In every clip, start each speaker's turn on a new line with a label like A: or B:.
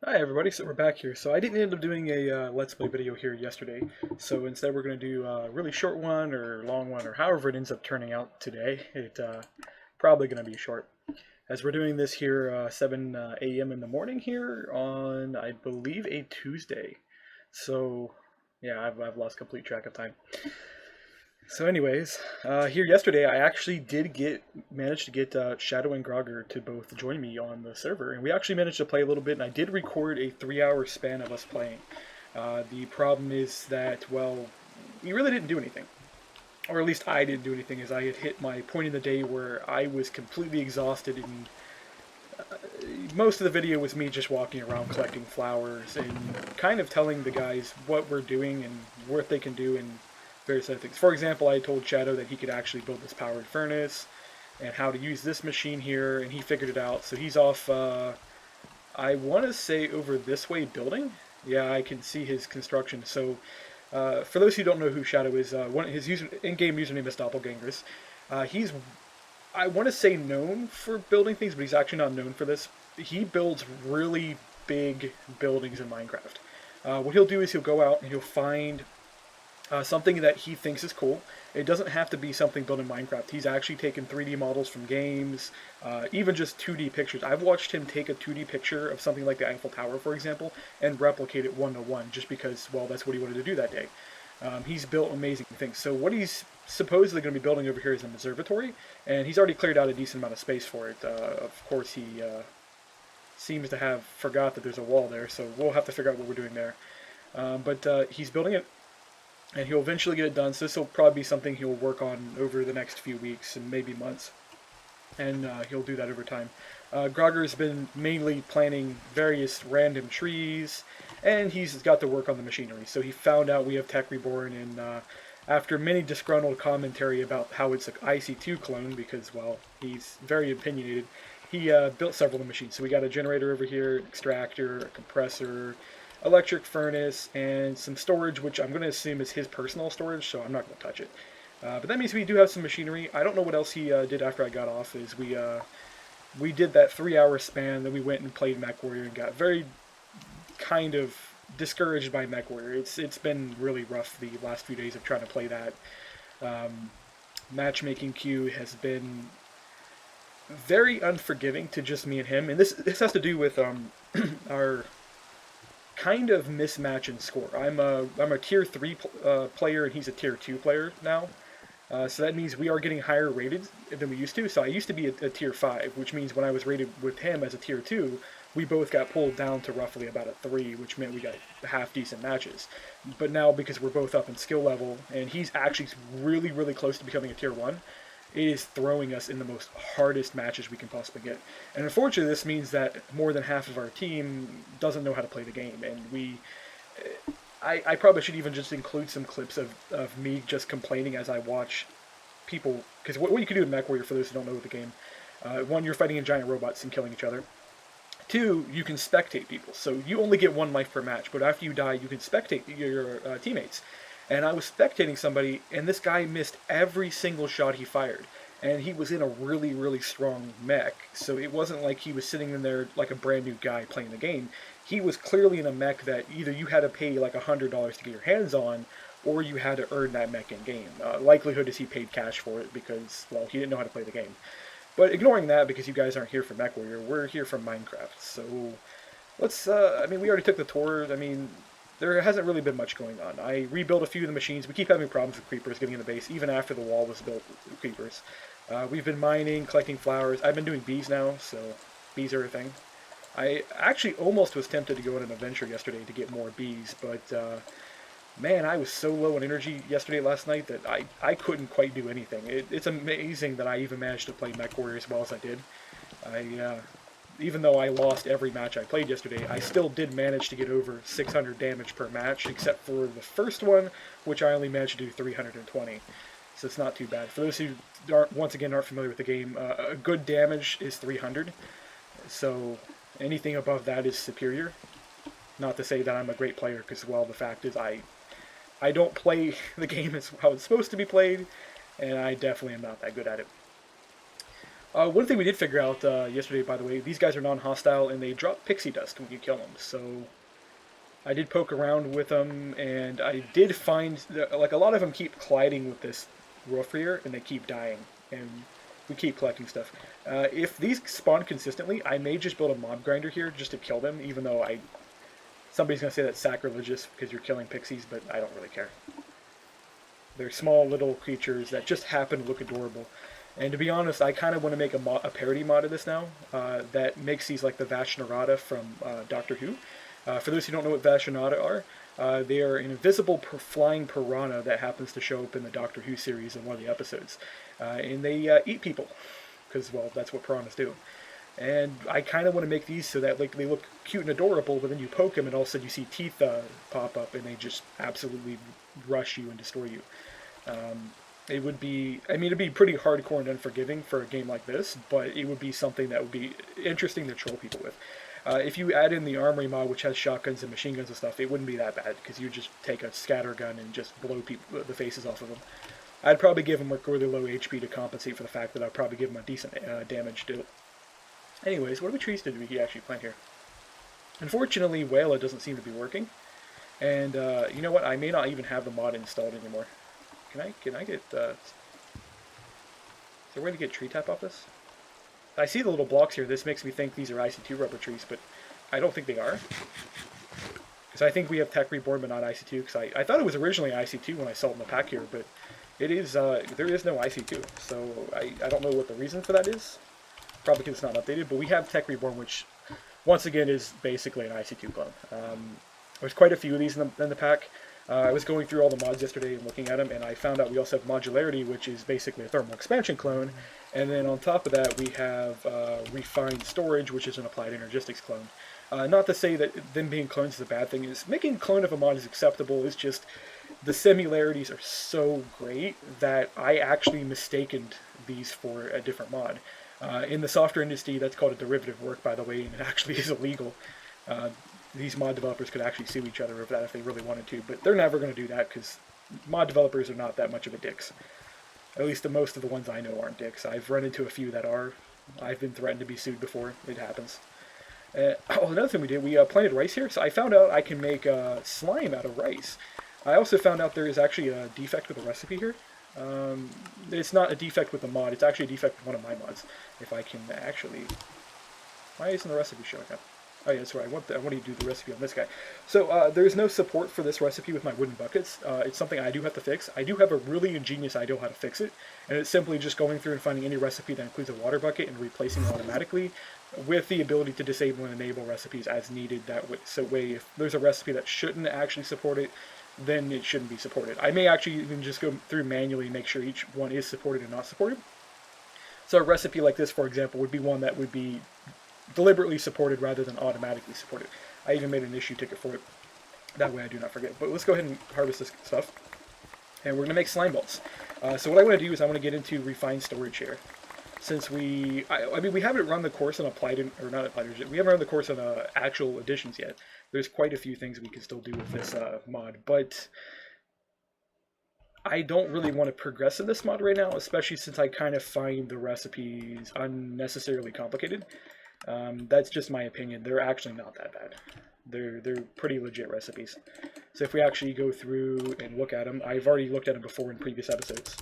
A: Hi everybody, so we're back here. So I didn't end up doing a Let's Play video here yesterday, so instead we're going to do a really short one or long one or however it ends up turning out today. Probably going to be short. As we're doing this here 7 a.m. in the morning here on, I believe, a Tuesday. So yeah, I've lost complete track of time. So anyways, here yesterday I actually manage to get Shadow and Grogger to both join me on the server, and we actually managed to play a little bit, and I did record a 3-hour span of us playing. The problem is that, well, we really didn't do anything. Or at least I didn't do anything, as I had hit my point in the day where I was completely exhausted, and most of the video was me just walking around collecting flowers and kind of telling the guys what we're doing and what they can do and various other things. For example, I told Shadow that he could actually build this powered furnace and how to use this machine here, and he figured it out. So he's off, I want to say over this way building. Yeah, I can see his construction. So for those who don't know who Shadow is, his in-game username is Doppelgangers. He's, I want to say, known for building things, but he's actually not known for this. He builds really big buildings in Minecraft. What he'll do is he'll go out and he'll find something that he thinks is cool. It doesn't have to be something built in Minecraft. He's actually taken 3D models from games, even just 2D pictures. I've watched him take a 2D picture of something like the Eiffel Tower, for example, and replicate it one-to-one, just because, well, that's what he wanted to do that day. He's built amazing things. So what he's supposedly going to be building over here is an observatory, and he's already cleared out a decent amount of space for it. Of course, he seems to have forgot that there's a wall there, so we'll have to figure out what we're doing there. But he's building it, and he'll eventually get it done. So this will probably be something he'll work on over the next few weeks and maybe months, and he'll do that over time. Grogger's been mainly planting various random trees, and he's got to work on the machinery. So he found out we have Tech Reborn, and after many disgruntled commentary about how it's an IC2 clone, because, well, he's very opinionated, he built several of the machines. So we got a generator over here, an extractor, a compressor, electric furnace, and some storage, which I'm going to assume is his personal storage, so I'm not going to touch it. But that means we do have some machinery. I don't know what else he did after I got off. Is we did that 3-hour span, then we went and played MechWarrior and got very kind of discouraged by MechWarrior. It's been really rough the last few days of trying to play that. Matchmaking queue has been very unforgiving to just me and him, and this has to do with our kind of mismatch in score. I'm a tier 3 player, and he's a tier 2 player now. So that means we are getting higher rated than we used to. So I used to be a tier 5, which means when I was rated with him as a tier 2, we both got pulled down to roughly about a 3, which meant we got half-decent matches. But now, because we're both up in skill level, and he's actually really, really close to becoming a tier 1, it is throwing us in the most hardest matches we can possibly get. And unfortunately, this means that more than half of our team doesn't know how to play the game, and I probably should even just include some clips of me just complaining as I watch people, because what you can do in MechWarrior, for those who don't know the game, one, you're fighting in giant robots and killing each other. 2, you can spectate people, so you only get 1 life per match, but after you die, you can spectate your teammates. And I was spectating somebody, and this guy missed every single shot he fired. And he was in a really, really strong mech, so it wasn't like he was sitting in there like a brand new guy playing the game. He was clearly in a mech that either you had to pay like $100 to get your hands on, or you had to earn that mech in game. Likelihood is he paid cash for it because, well, he didn't know how to play the game. But ignoring that, because you guys aren't here for MechWarrior, we're here for Minecraft. So let's, I mean, we already took the tour. I mean, there hasn't really been much going on. I rebuilt a few of the machines. We keep having problems with creepers getting in the base, even after the wall was built with creepers. We've been mining, collecting flowers. I've been doing bees now, so bees are a thing. I actually almost was tempted to go on an adventure yesterday to get more bees, but man, I was so low on energy last night that I couldn't quite do anything. It's amazing that I even managed to play MechWarrior as well as I did. Even though I lost every match I played yesterday, I still did manage to get over 600 damage per match, except for the first one, which I only managed to do 320. So it's not too bad. For those who once again aren't familiar with the game, a good damage is 300. So anything above that is superior. Not to say that I'm a great player, because, well, the fact is I don't play the game as how it's supposed to be played, and I definitely am not that good at it. One thing we did figure out yesterday, by the way, these guys are non-hostile and they drop pixie dust when you kill them. So I did poke around with them, and I did find that, like, a lot of them keep colliding with this roof here, and they keep dying. And we keep collecting stuff. If these spawn consistently, I may just build a mob grinder here just to kill them, even though somebody's going to say that's sacrilegious because you're killing pixies, but I don't really care. They're small little creatures that just happen to look adorable. And to be honest, I kind of want to make a parody mod of this now that makes these like the Vashnarada from Doctor Who. For those who don't know what Vashnarada are, they are an invisible flying piranha that happens to show up in the Doctor Who series in one of the episodes. And they eat people, because, well, that's what piranhas do. And I kind of want to make these so that, like, they look cute and adorable, but then you poke them and all of a sudden you see teeth pop up and they just absolutely rush you and destroy you. It would be, I mean, it'd be pretty hardcore and unforgiving for a game like this, but it would be something that would be interesting to troll people with. If you add in the armory mod, which has shotguns and machine guns and stuff, it wouldn't be that bad, because you just take a scatter gun and just blow the faces off of them. I'd probably give them like really low HP to compensate for the fact that I'd probably give them a decent damage to it. Anyways, what trees did we actually plant here? Unfortunately, Whala doesn't seem to be working, and you know what? I may not even have the mod installed anymore. Can I get? Is there a way to get tree tap off this? I see the little blocks here. This makes me think these are IC2 rubber trees, but I don't think they are. Because I think we have Tech Reborn, but not IC2. Because I thought it was originally IC2 when I saw it in the pack here, but it is. There is no IC2, so I don't know what the reason for that is. Probably because it's not updated. But we have Tech Reborn, which once again is basically an IC2 clone. There's quite a few of these in the pack. I was going through all the mods yesterday and looking at them, and I found out we also have Modularity, which is basically a thermal expansion clone. And then on top of that, we have Refined Storage, which is an Applied Energistics clone. Not to say that them being clones is a bad thing. Making a clone of a mod is acceptable. It's just the similarities are so great that I actually mistaken these for a different mod. In the software industry, that's called a derivative work, by the way, and it actually is illegal. These mod developers could actually sue each other over that if they really wanted to, but they're never going to do that because mod developers are not that much of a dicks. At least most of the ones I know aren't dicks. I've run into a few that are. I've been threatened to be sued before. It happens. Another thing we did, we planted rice here, so I found out I can make slime out of rice. I also found out there is actually a defect with the recipe here. It's not a defect with the mod, it's actually a defect with one of my mods. If I can actually... Why isn't the recipe showing up? Oh yeah, that's right. I want to do the recipe on this guy. So there's no support for this recipe with my wooden buckets. It's something I do have to fix. I do have a really ingenious idea how to fix it, and it's simply just going through and finding any recipe that includes a water bucket and replacing it automatically, with the ability to disable and enable recipes as needed. That way, if there's a recipe that shouldn't actually support it, then it shouldn't be supported. I may actually even just go through manually and make sure each one is supported and not supported. So a recipe like this, for example, would be one that would be deliberately supported rather than automatically supported. I even made an issue ticket for it. That way I do not forget. But let's go ahead and harvest this stuff. And we're going to make slime balls. So what I want to do is I want to get into refined storage here. Since we haven't run the course on we haven't run the course on actual editions yet. There's quite a few things we can still do with this mod, but I don't really want to progress in this mod right now, especially since I kind of find the recipes unnecessarily complicated. That's just my opinion. They're actually not that bad. They're pretty legit recipes. So if we actually go through and look at them, I've already looked at them before in previous episodes.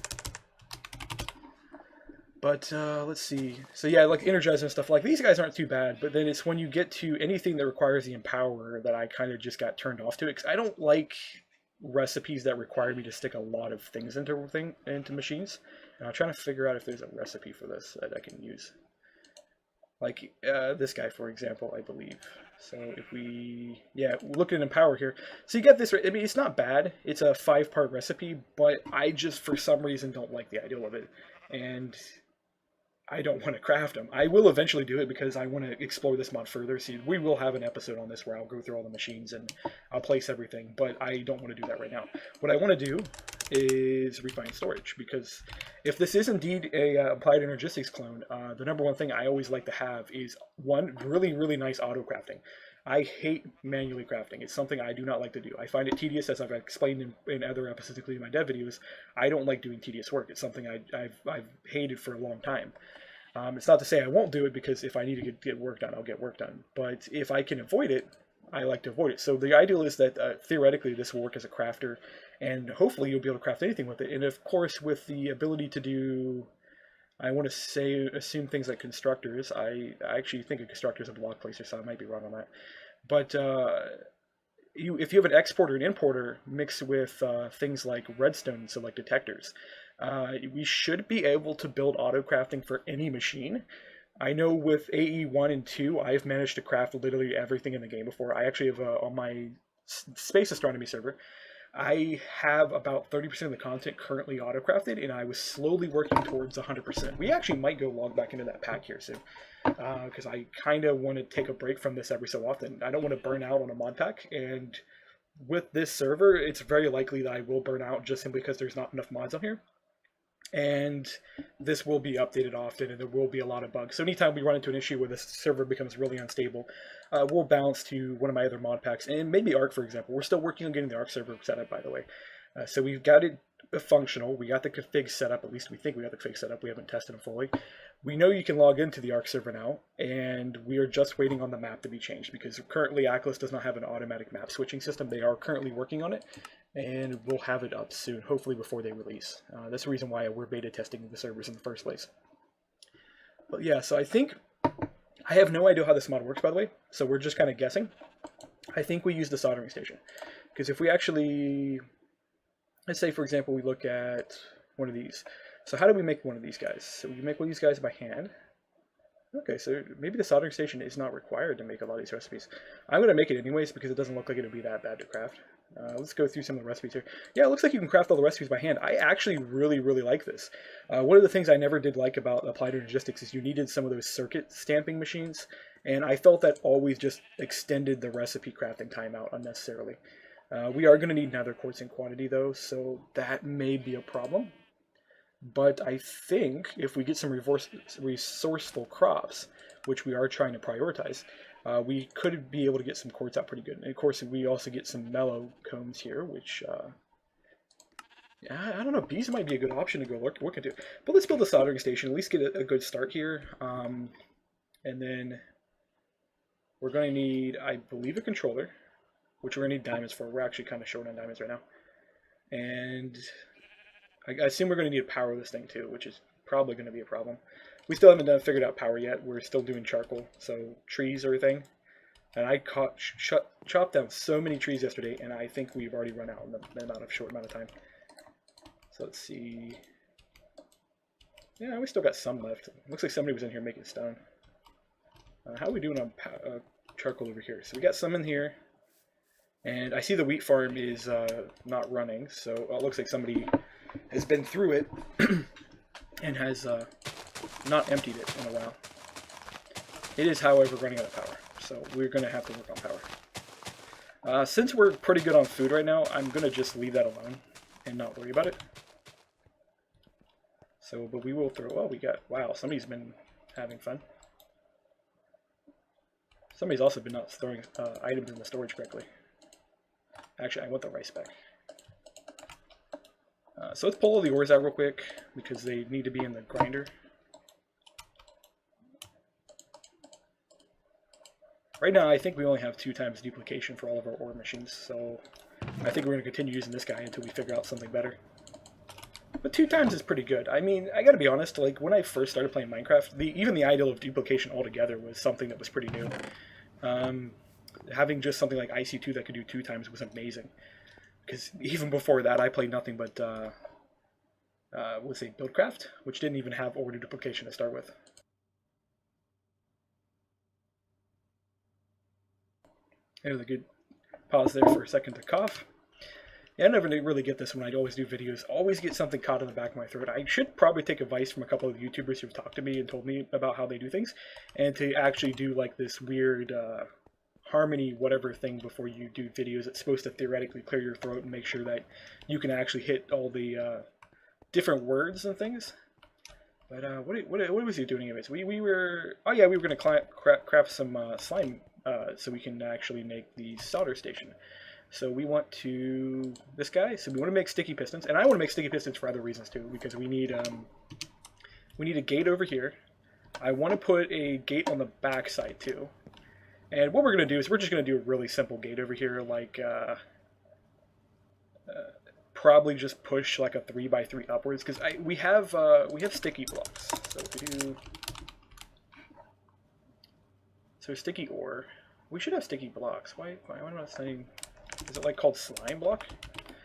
A: But let's see. So yeah, like Energizer and stuff, like these guys aren't too bad, but then it's when you get to anything that requires the Empower that I kind of just got turned off to it, because I don't like recipes that require me to stick a lot of things into machines. And I'm trying to figure out if there's a recipe for this that I can use. Like this guy, for example, I believe. So if we look at Empower here. So you get this, I mean, it's not bad. It's a 5-part recipe, but I just, for some reason, don't like the idea of it. And I don't want to craft them. I will eventually do it because I want to explore this mod further. See, we will have an episode on this where I'll go through all the machines and I'll place everything, but I don't want to do that right now. What I want to do is refine storage, because if this is indeed a Applied Energistics clone, the number one thing I always like to have is one really, really nice auto crafting. I hate manually crafting. It's something I do not like to do. I find it tedious, as I've explained in other episodes, including my dev videos. I don't like doing tedious work. It's something I've hated for a long time. It's not to say I won't do it, because if I need to get work done, I'll get work done. But if I can avoid it, I like to avoid it. So the ideal is that theoretically this will work as a crafter, and hopefully you'll be able to craft anything with it. And of course, with the ability to do, I want to say, assume things like constructors. I actually think a constructor is a block placer, so I might be wrong on that. But if you have an exporter and importer mixed with things like redstone, so like detectors, we should be able to build auto crafting for any machine. I know with AE1 and 2, I've managed to craft literally everything in the game before. I actually have, on my Space Astronomy server, I have about 30% of the content currently auto-crafted, and I was slowly working towards 100%. We actually might go log back into that pack here soon, because I kind of want to take a break from this every so often. I don't want to burn out on a mod pack, and with this server, it's very likely that I will burn out just simply because there's not enough mods on here. And this will be updated often, and there will be a lot of bugs. So anytime we run into an issue where the server becomes really unstable, we'll bounce to one of my other mod packs, and maybe Arc, for example. We're still working on getting the Arc server set up, by the way. So we've got it functional. We got the config set up. At least we think we got the config set up. We haven't tested them fully. We know you can log into the Arc server now, and we are just waiting on the map to be changed, because currently Atlas does not have an automatic map switching system. They are currently working on it, and we'll have it up soon, hopefully before they release. That's the reason why we're beta testing the servers in the first place. But yeah, so I think, I have no idea how this mod works, by the way, so we're just kind of guessing. I think we use the soldering station, because if we actually, let's say for example we look at one of these. So how do we make one of these guys? So we make one of these guys by hand. Okay, so maybe the soldering station is not required to make a lot of these recipes. I'm going to make it anyways because it doesn't look like it would be that bad to craft. Let's go through some of the recipes here. Yeah, it looks like you can craft all the recipes by hand. I actually really like this. One of the things I never did like about Applied Logistics is you needed some of those circuit stamping machines, and I felt that always just extended the recipe crafting time out unnecessarily. We are going to need nether quartz in quantity though, so that may be a problem. But I think if we get some resourceful crops, which we are trying to prioritize, we could be able to get some quartz out pretty good. And of course, we also get some mellow combs here, which, I don't know, bees might be a good option to go look into. But let's build a soldering station, at least get a good start here. And then we're going to need, I believe, a controller, which we're going to need diamonds for. We're actually kind of short on diamonds right now. And I assume we're going to need to power this thing too, which is probably going to be a problem. We still haven't figured out power yet. We're still doing charcoal, so trees are a thing. And I chopped down so many trees yesterday, and I think we've already run out in the short amount of time. So let's see. Yeah, we still got some left. Looks like somebody was in here making stone. How are we doing on charcoal over here? So we got some in here. And I see the wheat farm is not running, so it looks like somebody has been through it and has not emptied it in a while. It is, however, running out of power, so we're going to have to work on power. Since we're pretty good on food right now, I'm going to just leave that alone and not worry about it. So, but we will throw, oh, wow, somebody's been having fun. Somebody's also been not throwing items in the storage correctly. Actually, I want the rice back. So let's pull all the ores out real quick, because they need to be in the grinder. Right now, I think we only have 2 times duplication for all of our ore machines, so I think we're going to continue using this guy until we figure out something better. But 2 times is pretty good. I mean, I gotta be honest, like, when I first started playing Minecraft, even the idea of duplication altogether was something that was pretty new. Having just something like IC2 that could do 2 times was amazing. Because even before that, I played nothing but, let's say, Buildcraft, which didn't even have order duplication to start with. There's a good pause there for a second to cough. Yeah, I never really get this when I always do videos. Always get something caught in the back of my throat. I should probably take advice from a couple of YouTubers who've talked to me and told me about how they do things, and to actually do like this weird harmony whatever thing before you do videos. It's supposed to theoretically clear your throat and make sure that you can actually hit all the different words and things. But what was he doing anyways? We were going to craft some slime so we can actually make the solder station. So we want to, this guy, so we want to make sticky pistons, and I want to make sticky pistons for other reasons too, because we need a gate over here, I want to put a gate on the back side too. And what we're going to do is we're just going to do a really simple gate over here, like probably just push like a 3x3 upwards, because we have sticky blocks. So if we do sticky ore, we should have sticky blocks. Why am I not saying? Is it like called slime block?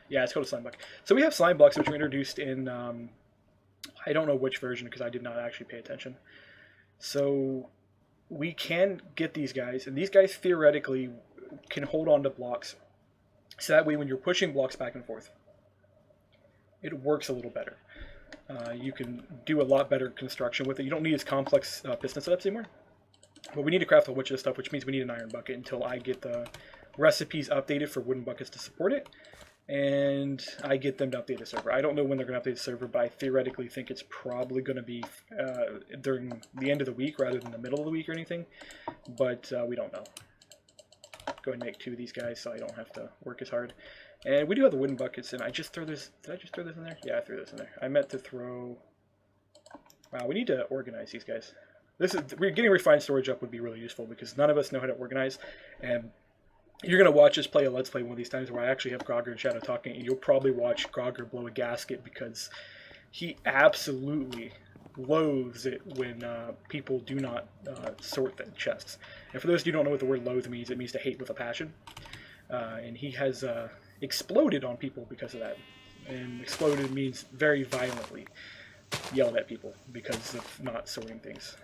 A: Yeah, it's called a slime block. So we have slime blocks which were introduced in I don't know which version because I did not actually pay attention. So we can get these guys, and these guys theoretically can hold on to blocks. So that way when you're pushing blocks back and forth, it works a little better. You can do a lot better construction with it. You don't need as complex piston setups anymore. But we need to craft a bunch of stuff, which means we need an iron bucket until I get the recipes updated for wooden buckets to support it. And I get them to update the server. I don't know when they're going to update the server, but I theoretically think it's probably going to be during the end of the week rather than the middle of the week or anything. But we don't know. Go ahead and make 2 of these guys so I don't have to work as hard. And we do have the wooden buckets, and I just throw this. Did I just throw this in there? Yeah, I threw this in there. I meant to throw. Wow, we need to organize these guys. Getting refined storage up would be really useful because none of us know how to organize, and you're going to watch us play a Let's Play one of these times where I actually have Grogger and Shadow talking, and you'll probably watch Grogger blow a gasket because he absolutely loathes it when people do not sort the chests. And for those of you who don't know what the word loathe means, it means to hate with a passion. And he has exploded on people because of that. And exploded means very violently yelled at people because of not sorting things.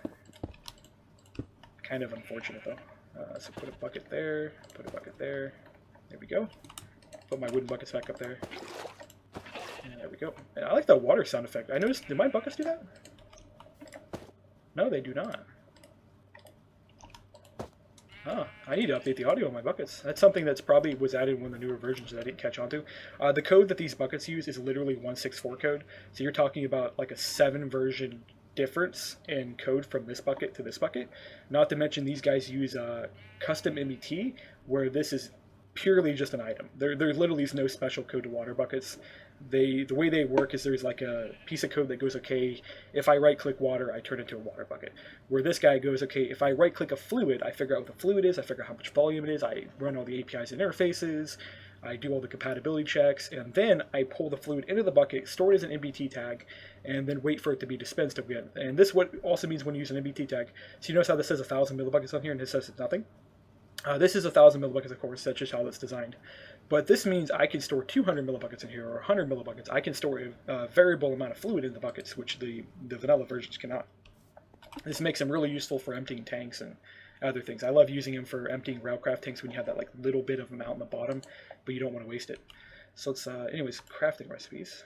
A: Kind of unfortunate though. So put a bucket there, put a bucket there. There we go. Put my wooden buckets back up there. And there we go. And I like the water sound effect. I noticed, did my buckets do that? No, they do not. Oh, I need to update the audio on my buckets. That's something that's probably was added in one of the newer versions that I didn't catch on to. The code that these buckets use is literally 164 code. So you're talking about like a 7 version difference in code from this bucket to this bucket. Not to mention these guys use custom MBT, where this is purely just an item. There literally is no special code to water buckets. The way they work is there's like a piece of code that goes, okay, if I right click water, I turn it into a water bucket. Where this guy goes, okay, if I right click a fluid, I figure out what the fluid is, I figure out how much volume it is, I run all the APIs and interfaces, I do all the compatibility checks, and then I pull the fluid into the bucket, store it as an MBT tag, and then wait for it to be dispensed again. And this what also means when you use an MBT tag. So you notice how this says 1,000 millibuckets on here, and this says it's nothing? This is 1,000 millibuckets, of course. That's just how it's designed. But this means I can store 200 millibuckets in here, or 100 millibuckets. I can store a variable amount of fluid in the buckets, which the vanilla versions cannot. This makes them really useful for emptying tanks and other things. I love using them for emptying railcraft tanks when you have that like little bit of amount in the bottom, but you don't want to waste it. So let's, anyways, crafting recipes.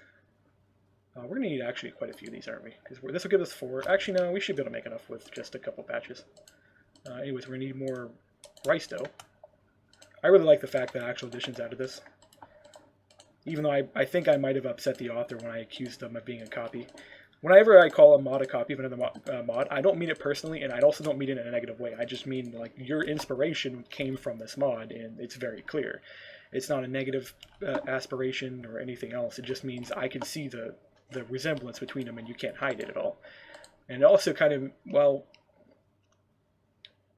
A: We're going to need actually quite a few of these, aren't we? Because this will give us 4. Actually, no, we should be able to make enough with just a couple batches. Anyways, we're going to need more rice dough. I really like the fact that actual additions added this. Even though I think I might have upset the author when I accused them of being a copy. Whenever I call a mod a copy of another mod, I don't mean it personally, and I also don't mean it in a negative way. I just mean, like, your inspiration came from this mod, and it's very clear. It's not a negative aspiration or anything else. It just means I can see the resemblance between them, and you can't hide it at all. And it also kind of, well,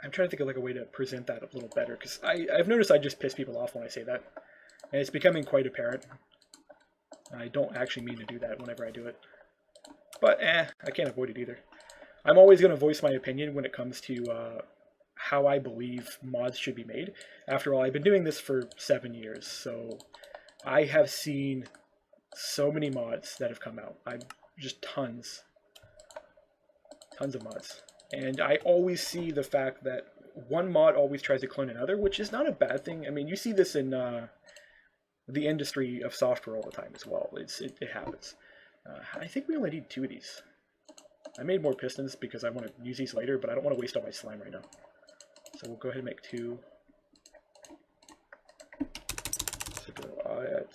A: I'm trying to think of like a way to present that a little better, because I've noticed I just piss people off when I say that. And it's becoming quite apparent. I don't actually mean to do that whenever I do it. But, I can't avoid it either. I'm always going to voice my opinion when it comes to how I believe mods should be made. After all, I've been doing this for 7 years, so I have seen so many mods that have come out. Just tons of mods. And I always see the fact that one mod always tries to clone another, which is not a bad thing. I mean, you see this in the industry of software all the time as well. It happens. I think we only need 2 of these. I made more pistons because I want to use these later, but I don't want to waste all my slime right now. So we'll go ahead and make 2. So go at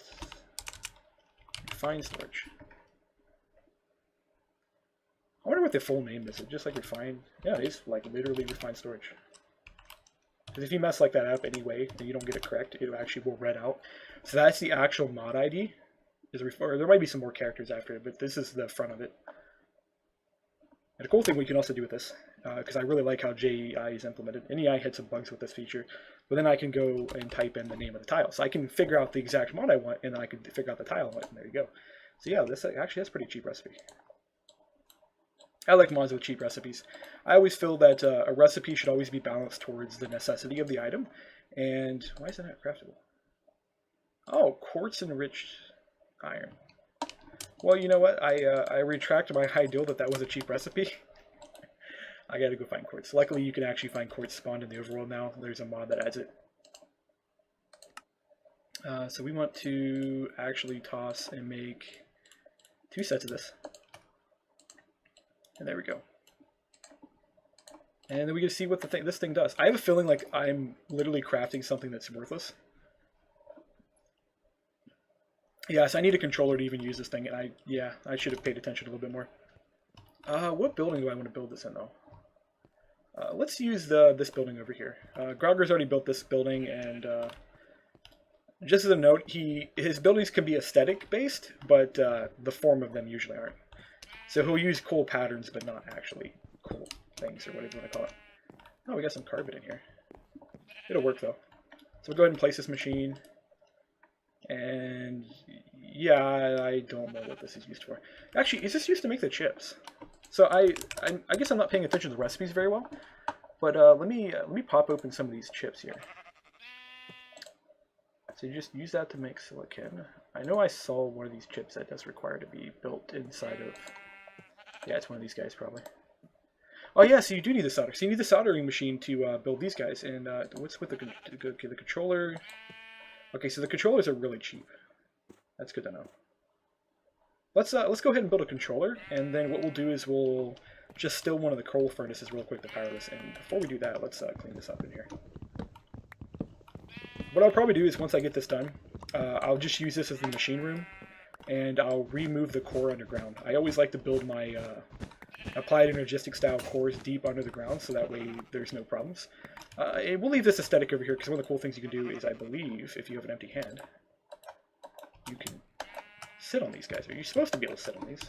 A: refine storage. I wonder what the full name is. Is it just like refine? Yeah, it is like literally refine storage. Because if you mess like that up anyway, and you don't get it correct, it actually will red out. So that's the actual mod ID. Or there might be some more characters after it, but this is the front of it. And a cool thing we can also do with this because I really like how JEI is implemented. NEI had some bugs with this feature, but then I can go and type in the name of the tile. So I can figure out the exact mod I want, and then I can figure out the tile I want, and there you go. So yeah, this actually has a pretty cheap recipe. I like mods with cheap recipes. I always feel that a recipe should always be balanced towards the necessity of the item. And why is it not craftable? Oh, quartz enriched iron. Well, you know what? I retract my ideal that was a cheap recipe. I gotta go find quartz. Luckily, you can actually find quartz spawned in the overworld now. There's a mod that adds it. So we want to actually toss and make 2 sets of this. And there we go. And then we can see what this thing does. I have a feeling like I'm literally crafting something that's worthless. Yes, I need a controller to even use this thing, and I should have paid attention a little bit more. What building do I want to build this in, though? Let's use this building over here. Grogger's already built this building, and just as a note, his buildings can be aesthetic-based, but the form of them usually aren't. So he'll use cool patterns, but not actually cool things, or whatever you want to call it. Oh, we got some carbon in here. It'll work, though. So we'll go ahead and place this machine. And yeah, I don't know what this is used for. Actually, is this used to make the chips? So I guess I'm not paying attention to the recipes very well. But let me pop open some of these chips here. So you just use that to make silicon. I know I saw one of these chips that does require to be built inside of. Yeah, it's one of these guys probably. Oh yeah, so you do need the solder. So you need the soldering machine to build these guys. And what's with the controller? Okay, so the controllers are really cheap. That's good to know. Let's go ahead and build a controller, and then what we'll do is we'll just still one of the coal furnaces real quick to power this. And before we do that, let's clean this up in here. What I'll probably do is once I get this done, I'll just use this as the machine room, and I'll remove the core underground. I always like to build my applied energistic style cores deep under the ground, so that way there's no problems. We'll leave this aesthetic over here, because one of the cool things you can do is, I believe, if you have an empty hand, you can sit on these guys. You're supposed to be able to sit on these.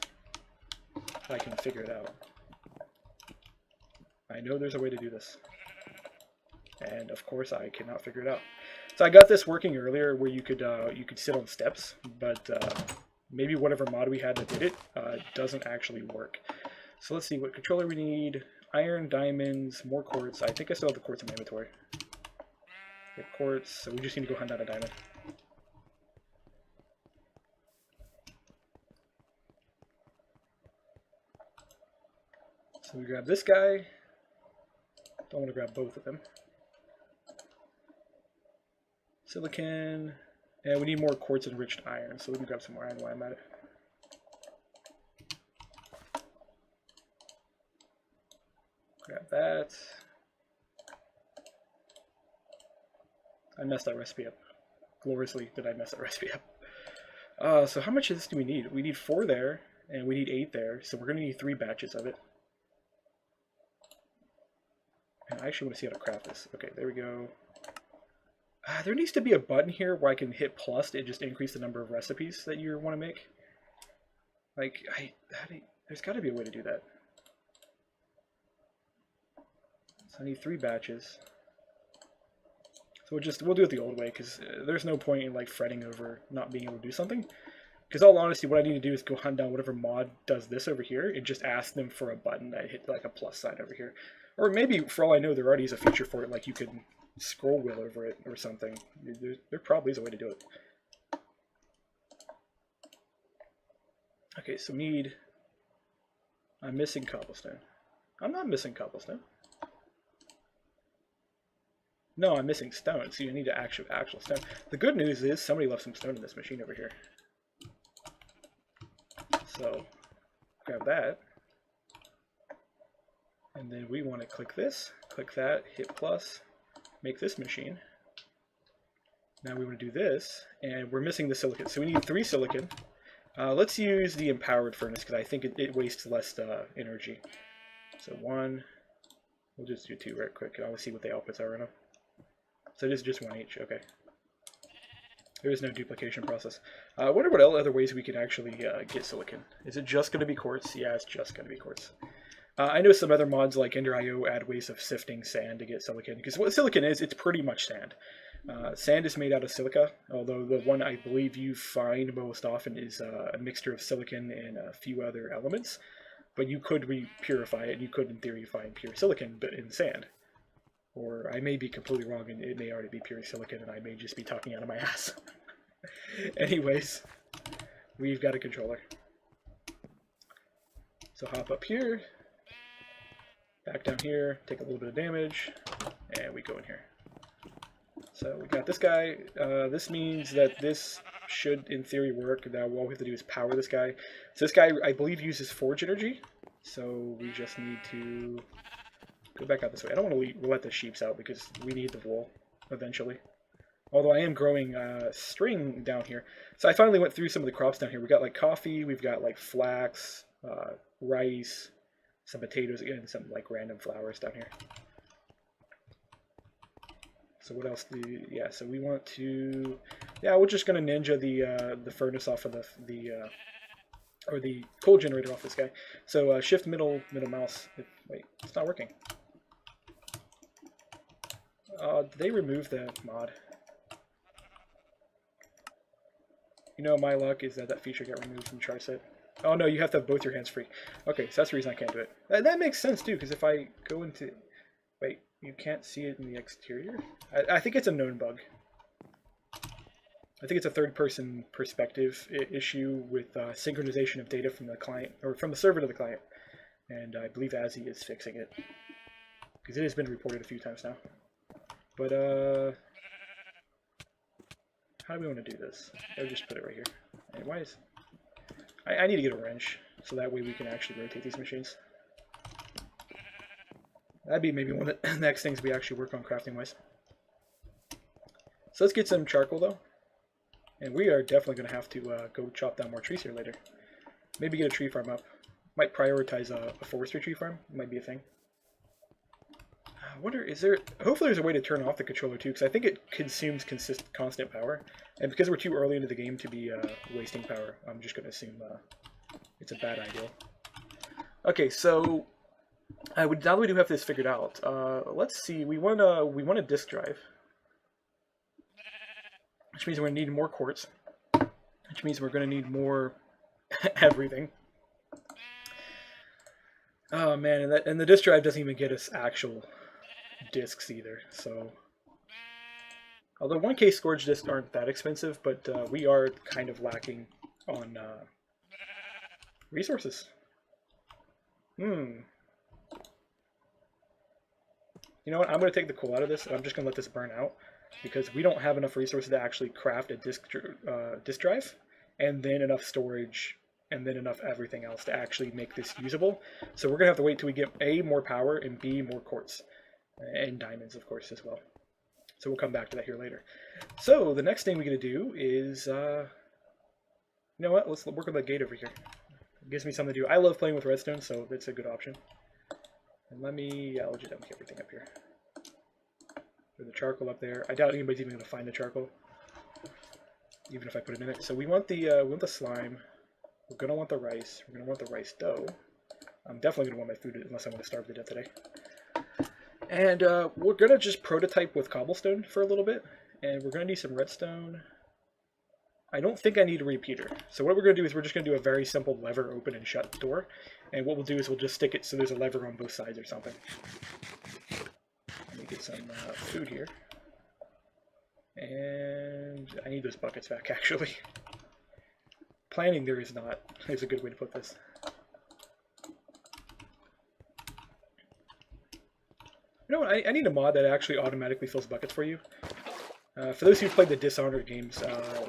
A: I can figure it out. I know there's a way to do this. And of course I cannot figure it out. So I got this working earlier where you could sit on steps, but maybe whatever mod we had that did it doesn't actually work. So let's see what controller we need. Iron, diamonds, more quartz. I think I still have the quartz in my inventory. Get quartz, so we just need to go hunt down a diamond. So we grab this guy. Don't want to grab both of them. Silicon, and we need more quartz enriched iron, so we can grab some more iron while I'm at it. Grab that. I messed that recipe up. Gloriously did I mess that recipe up. So how much of this do we need? We need 4 there, and we need 8 there, so we're going to need 3 batches of it. And I actually want to see how to craft this. Okay, there we go. There needs to be a button here where I can hit plus to just increase the number of recipes that you want to make. Like, there's got to be a way to do that. So I need 3 batches. So we'll do it the old way, because there's no point in like fretting over not being able to do something. Because all honesty, what I need to do is go hunt down whatever mod does this over here and just ask them for a button that hit like a plus sign over here. Or maybe, for all I know, there already is a feature for it, like you can scroll wheel over it or something. There probably is a way to do it. Okay, so I'm missing cobblestone. I'm not missing cobblestone. No, I'm missing stone, so you need actual stone. The good news is somebody left some stone in this machine over here. So, grab that. And then we want to click this, click that, hit plus, make this machine. Now we want to do this, and we're missing the silicon. So we need 3 silicon. Let's use the empowered furnace, because I think it wastes less energy. So 1, we'll just do 2 right quick, and I'll see what the outputs are right now. So it is just 1 each, okay. There is no duplication process. I wonder what other ways we can actually get silicon. Is it just going to be quartz? Yeah, it's just going to be quartz. I know some other mods like Ender.io add ways of sifting sand to get silicon, because what silicon is, it's pretty much sand. Sand is made out of silica, although the one I believe you find most often is a mixture of silicon and a few other elements. But you could purify it, and you could, in theory, find pure silicon but in sand. Or I may be completely wrong, and it may already be pure silicon, and I may just be talking out of my ass. Anyways, we've got a controller. So hop up here, back down here, take a little bit of damage, and we go in here. So we got this guy. This means that this should, in theory, work. Now all we have to do is power this guy. So this guy, I believe, uses forge energy. So we just need to go back out this way. I don't want to let the sheeps out because we need the wool eventually. Although I am growing string down here. So I finally went through some of the crops down here. We got like coffee, we've got like flax, rice, some potatoes, and some like random flowers down here. So what else yeah, so we want to, yeah, we're just going to ninja the furnace off of or the coal generator off this guy. So shift middle mouse, wait, it's not working. Did they remove the mod? You know, my luck is that feature got removed from Charset. Oh no, you have to have both your hands free. Okay, so that's the reason I can't do it. That makes sense too, because if I go into, wait, you can't see it in the exterior? I think it's a known bug. I think it's a third-person perspective issue with synchronization of data from the client, or from the server to the client. And I believe Azzy is fixing it, because it has been reported a few times now. But, how do we want to do this? I'll just put it right here. Hey, why is... I need to get a wrench, so that way we can actually rotate these machines. That'd be maybe one of the next things we actually work on crafting-wise. So let's get some charcoal, though. And we are definitely going to have to go chop down more trees here later. Maybe get a tree farm up. Might prioritize a forestry tree farm. Might be a thing. I wonder, hopefully there's a way to turn off the controller too, because I think it consumes constant power. And because we're too early into the game to be wasting power, I'm just going to assume it's a bad idea. Okay, so now that we do have this figured out, let's see, we want a disk drive. Which means we're going to need more quartz. Which means we're going to need more everything. Oh man, and the disk drive doesn't even get us actual disks either, so... Although 1K storage disks aren't that expensive, but we are kind of lacking on resources. You know what, I'm going to take the coal out of this, and I'm just going to let this burn out, because we don't have enough resources to actually craft a disk drive, and then enough storage, and then enough everything else to actually make this usable. So we're going to have to wait till we get A, more power, and B, more quartz. And diamonds, of course, as well. So we'll come back to that here later. So the next thing we're going to do is, you know what, let's work on the gate over here. It gives me something to do. I love playing with redstone, so it's a good option. And I'll just dump everything up here. Put the charcoal up there. I doubt anybody's even going to find the charcoal, even if I put it in it. So we want the slime. We're going to want the rice. We're going to want the rice dough. I'm definitely going to want my food unless I'm going to starve to death today. And we're going to just prototype with cobblestone for a little bit. And we're going to need some redstone. I don't think I need a repeater. So what we're going to do is we're just going to do a very simple lever open and shut door. And what we'll do is we'll just stick it so there's a lever on both sides or something. Let me get some food here. And I need those buckets back, actually. Planning there is not. There's a good way to put this. You know what, I need a mod that actually automatically fills buckets for you. For those who've played the Dishonored games,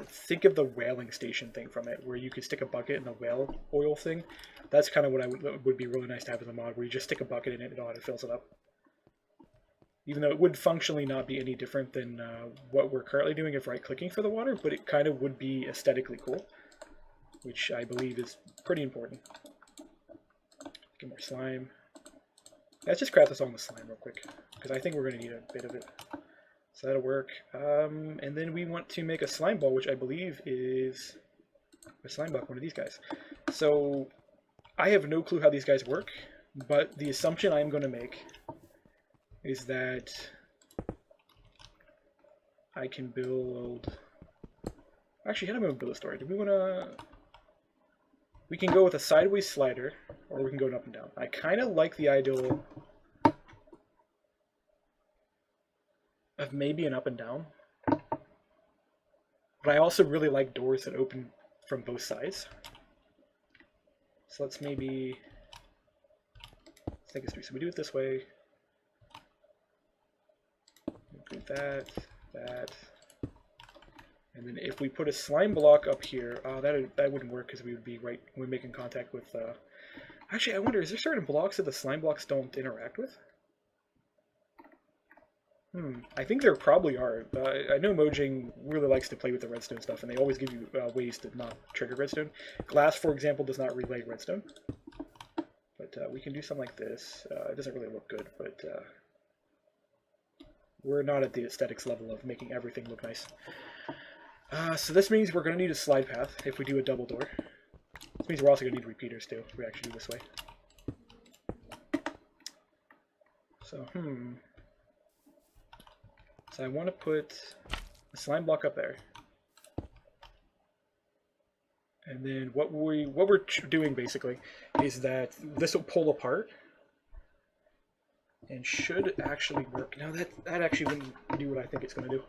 A: think of the whaling station thing from it, where you could stick a bucket in the whale oil thing. That's kind of what would be really nice to have as a mod, where you just stick a bucket in it and it auto fills it up. Even though it would functionally not be any different than what we're currently doing of right-clicking for the water, but it kind of would be aesthetically cool, which I believe is pretty important. Get more slime. Let's just craft this all in the slime real quick, because I think we're going to need a bit of it. So that'll work. And then we want to make a slime ball, which I believe is a slime block, one of these guys. So I have no clue how these guys work. But the assumption I'm going to make is that I can build... Actually, how do I want to build a story? Do we want to... We can go with a sideways slider, or we can go an up and down. I kind of like the ideal of maybe an up and down. But I also really like doors that open from both sides. So let's maybe... Let's think it through. So we do it this way. Do that, that. And then if we put a slime block up here, that wouldn't work because we would be we're making contact with... Actually, I wonder, is there certain blocks that the slime blocks don't interact with? I think there probably are. I know Mojang really likes to play with the redstone stuff, and they always give you ways to not trigger redstone. Glass, for example, does not relay redstone. But we can do something like this. It doesn't really look good, but we're not at the aesthetics level of making everything look nice. So this means we're going to need a slide path if we do a double door. This means we're also going to need repeaters too if we actually do this way. So, So I want to put a slime block up there. And then what we're doing basically is that this will pull apart and should actually work. Now that actually wouldn't do what I think it's going to do.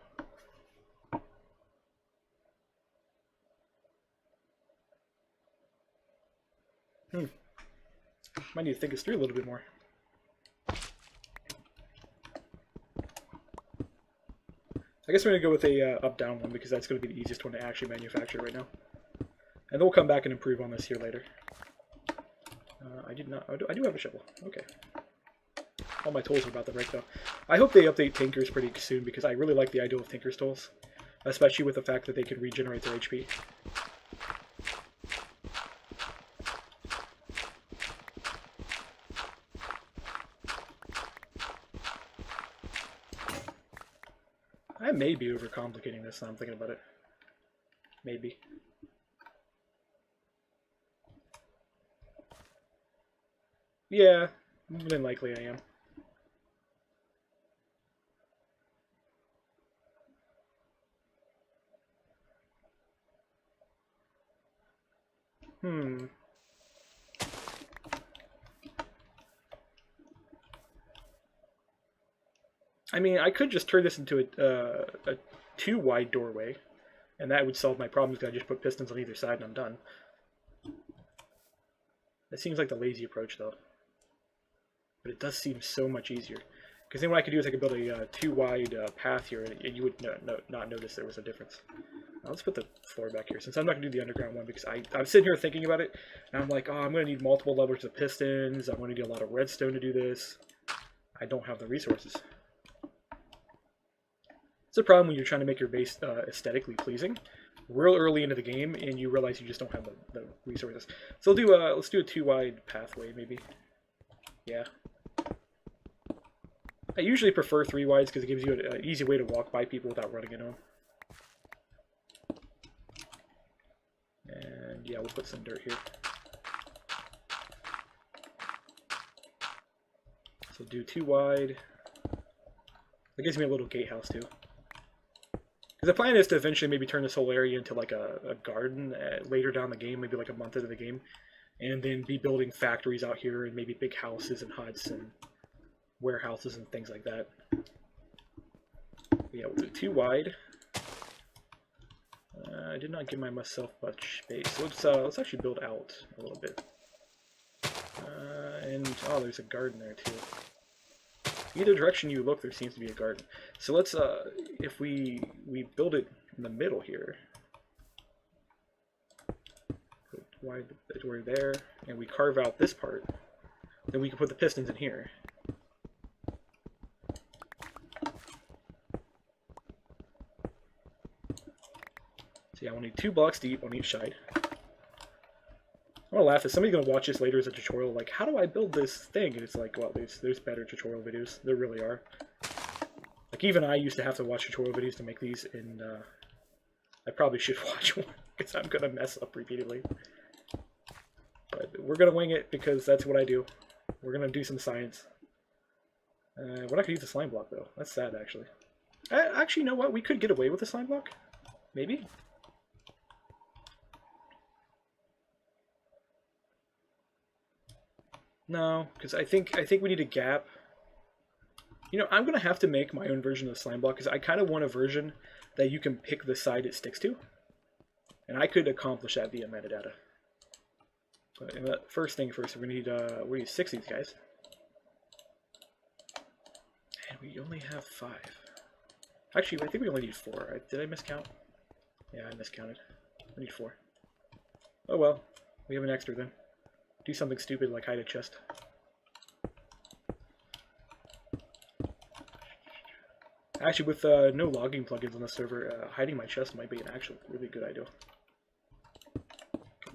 A: Might need to think this through a little bit more. I guess we're going to go with a up-down one because that's going to be the easiest one to actually manufacture right now. And then we'll come back and improve on this here later. I do have a shovel. Okay. All my tools are about to break though. I hope they update Tinkers pretty soon because I really like the idea of Tinker's tools. Especially with the fact that they can regenerate their HP. I may be overcomplicating this now I'm thinking about it. Maybe. Yeah, more than likely I am. I mean, I could just turn this into a two-wide doorway, and that would solve my problems because I just put pistons on either side and I'm done. That seems like the lazy approach, though. But it does seem so much easier. Because then what I could do is I could build a two-wide path here, and you would not notice there was a difference. Now let's put the floor back here, since I'm not going to do the underground one, because I'm sitting here thinking about it, and I'm like, oh, I'm going to need multiple levels of pistons, I'm going to need a lot of redstone to do this. I don't have the resources. It's a problem when you're trying to make your base aesthetically pleasing real early into the game, and you realize you just don't have the resources. So let's do a two-wide pathway, maybe. Yeah. I usually prefer three wides because it gives you an easy way to walk by people without running into them. And yeah, we'll put some dirt here. So do two wide. That gives me a little gatehouse too. The plan is to eventually maybe turn this whole area into like a garden later down the game, maybe like a month into the game, and then be building factories out here and maybe big houses and huts and warehouses and things like that. But yeah, we'll do two wide. I did not give myself much space, so let's actually build out a little bit. And oh, there's a garden there too. Either direction you look, there seems to be a garden. So let's, if we build it in the middle here, put wide door there, and we carve out this part, then we can put the pistons in here. So yeah, we'll need 2 blocks deep on each side. I'm gonna laugh if somebody's gonna watch this later as a tutorial, like, how do I build this thing? And it's like, well, there's better tutorial videos. There really are. Like, even I used to have to watch tutorial videos to make these, and I probably should watch one, because I'm gonna mess up repeatedly. But we're gonna wing it, because that's what I do. We're gonna do some science. We're not gonna use the slime block though. That's sad, actually. Actually, you know what? We could get away with the slime block. Maybe. No, because I think we need a gap. You know, I'm gonna have to make my own version of the slime block because I kind of want a version that you can pick the side it sticks to, and I could accomplish that via metadata. But first thing first, we need 6 of these guys, and we only have 5. Actually, I think we only need 4. Did I miscount? Yeah, I miscounted. We need 4. Oh well, we have an extra then. Do something stupid like hide a chest. Actually, with no logging plugins on the server, hiding my chest might be an actual really good idea.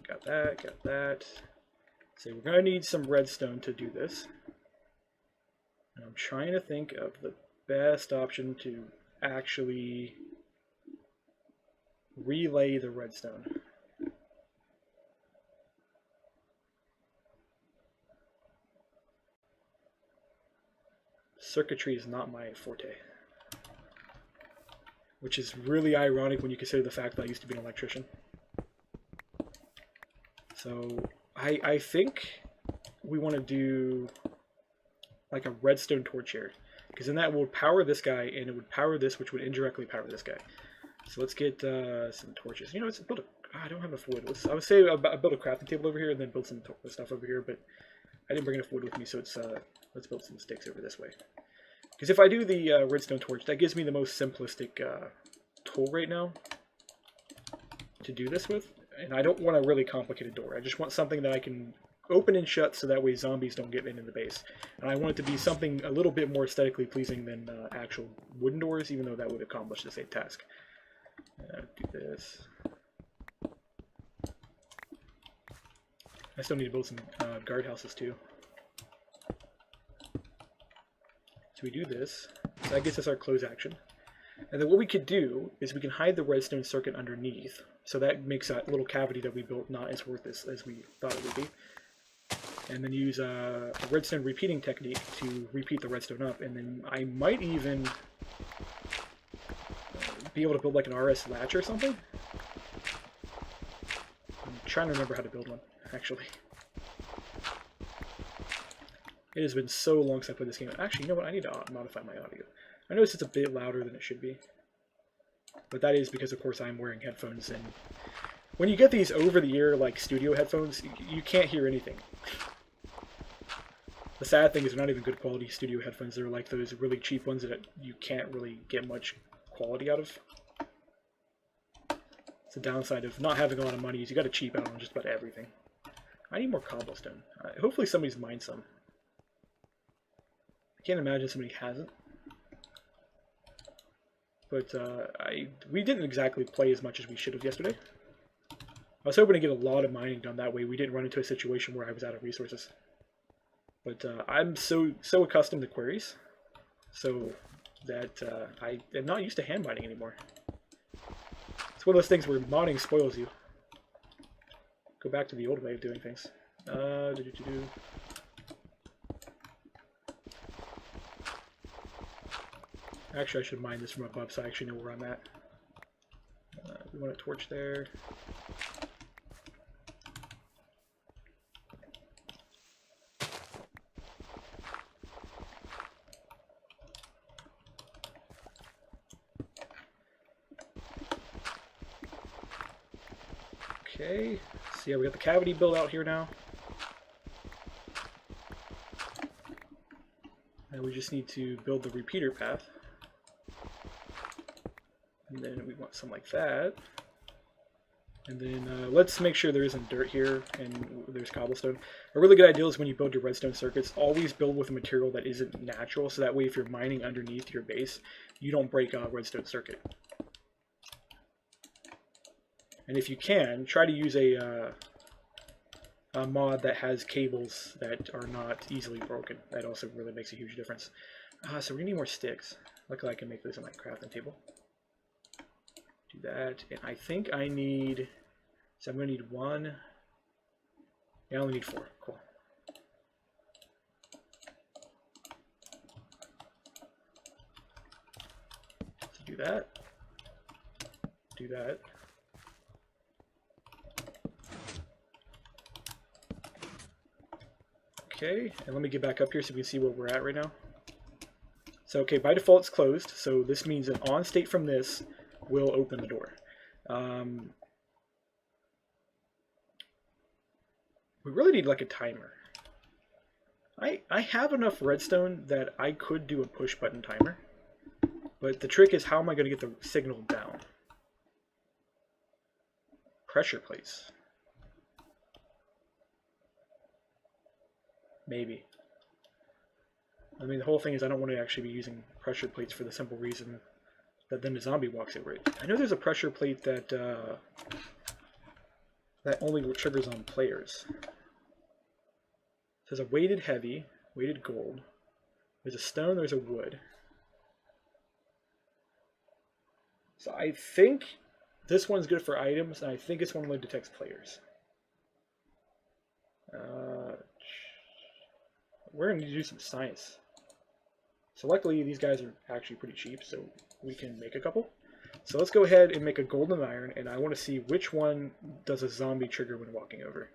A: Got that, got that. So we're going to need some redstone to do this. And I'm trying to think of the best option to actually relay the redstone. Circuitry is not my forte. Which is really ironic when you consider the fact that I used to be an electrician. So I think we want to do like a redstone torch here, because then that would power this guy and it would power this, which would indirectly power this guy. So let's get some torches. You know, let's build a. I don't have enough wood. I would say I build a crafting table over here and then build some stuff over here, but I didn't bring enough wood with me, so it's let's build some sticks over this way. Because if I do the redstone torch, that gives me the most simplistic tool right now to do this with. And I don't want a really complicated door. I just want something that I can open and shut so that way zombies don't get into the base. And I want it to be something a little bit more aesthetically pleasing than actual wooden doors, even though that would accomplish the same task. Do this. I still need to build some guardhouses too. So we do this. So that gets us our close action. And then what we could do is we can hide the redstone circuit underneath. So that makes that little cavity that we built not as worth as we thought it would be. And then use a redstone repeating technique to repeat the redstone up. And then I might even be able to build like an RS latch or something. I'm trying to remember how to build one, actually. It has been so long since I played this game. Actually, you know what? I need to modify my audio. I notice it's a bit louder than it should be. But that is because, of course, I'm wearing headphones. And when you get these over-the-ear, like, studio headphones, you can't hear anything. The sad thing is they're not even good quality studio headphones. They're like those really cheap ones that you can't really get much quality out of. It's the downside of not having a lot of money is you got to cheap out on just about everything. I need more cobblestone. Hopefully somebody's mined some. I can't imagine somebody hasn't. But we didn't exactly play as much as we should have yesterday. I was hoping to get a lot of mining done that way. We didn't run into a situation where I was out of resources. But I'm so accustomed to queries, so that I am not used to hand mining anymore. It's one of those things where modding spoils you. Go back to the old way of doing things. Actually, I should mine this from above so I actually know where I'm at. We want a torch there. Okay, so yeah, we got the cavity built out here now. And we just need to build the repeater path. And then we want some like that. And then let's make sure there isn't dirt here and there's cobblestone. A really good idea is when you build your redstone circuits, always build with a material that isn't natural, so that way if you're mining underneath your base, you don't break a redstone circuit. And if you can, try to use a mod that has cables that are not easily broken. That also really makes a huge difference. So we need more sticks. Luckily I can make this on my crafting table. Do that, and I think I need, so I'm going to need 1, yeah, I only need 4, cool. that. Do that. Okay, and let me get back up here so we can see where we're at right now. So, okay, by default it's closed, so this means an on state from this will open the door. We really need like a timer. I have enough redstone that I could do a push button timer, but the trick is how am I going to get the signal down? Pressure plates. Maybe. I mean, the whole thing is I don't want to actually be using pressure plates for the simple reason that then the zombie walks over it. I know there's a pressure plate that that only triggers on players. There's a weighted heavy, weighted gold. There's a stone, there's a wood. So I think this one's good for items, and I think this one only detects players. We're going to do some science. So luckily these guys are actually pretty cheap, so we can make a couple. So let's go ahead and make a golden iron, and I want to see which one does a zombie trigger when walking over.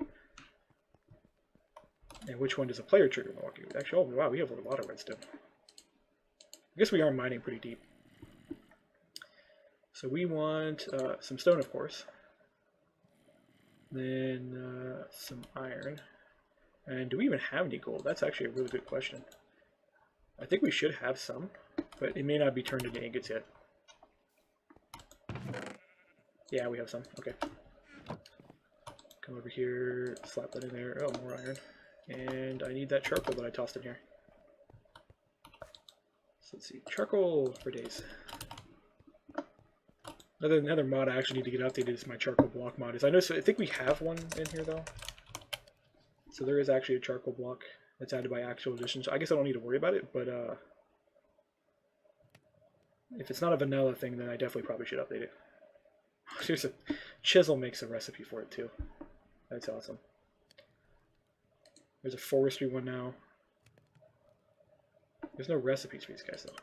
A: And which one does a player trigger when walking over. Actually, oh wow, we have a lot of redstone. I guess we are mining pretty deep. So we want some stone, of course. Then some iron. And do we even have any gold? That's actually a really good question. I think we should have some, but it may not be turned into ingots yet. Yeah, we have some. Okay. Come over here, slap that in there. Oh, more iron. And I need that charcoal that I tossed in here. So let's see. Charcoal for days. Another mod I actually need to get updated is my charcoal block mod. I think we have one in here though. So there is actually a charcoal block that's added by actual additions. I guess I don't need to worry about it, but if it's not a vanilla thing, then I definitely probably should update it. There's a chisel makes a recipe for it too. That's awesome. There's a forestry one now. There's no recipes for these guys though.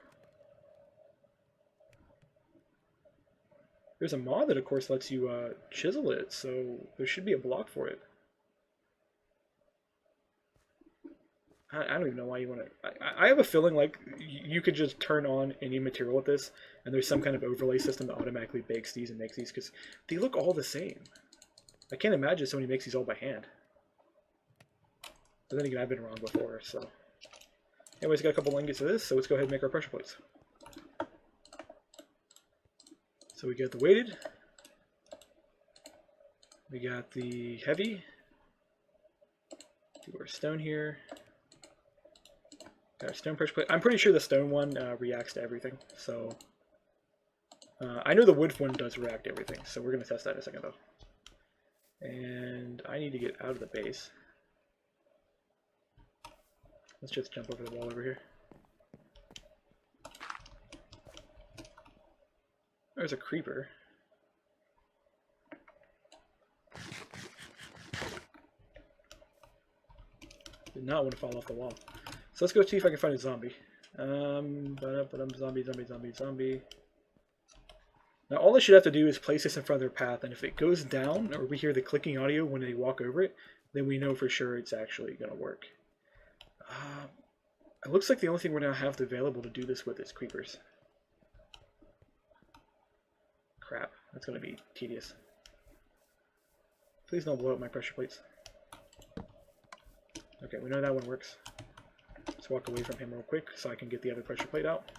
A: There's a mod that of course lets you chisel it, so there should be a block for it. I don't even know why you want to... I have a feeling like you could just turn on any material with this, and there's some kind of overlay system that automatically bakes these and makes these, because they look all the same. I can't imagine somebody makes these all by hand. But then again, I've been wrong before, so... Anyways, got a couple ingots of this, so let's go ahead and make our pressure plates. So we got the weighted. We got the heavy. Do our stone here. Got our stone pressure plate. I'm pretty sure the stone one reacts to everything, so... I know the wood one does react to everything, so we're going to test that in a second though. And I need to get out of the base. Let's just jump over the wall over here. There's a creeper. Did not want to fall off the wall. So let's go see if I can find a zombie. Zombie. Now all they should have to do is place this in front of their path, and if it goes down, or we hear the clicking audio when they walk over it, then we know for sure it's actually going to work. It looks like the only thing we're going to have available to do this with is creepers. Crap, that's going to be tedious. Please don't blow up my pressure plates. Okay, we know that one works. Let's walk away from him real quick so I can get the other pressure plate out.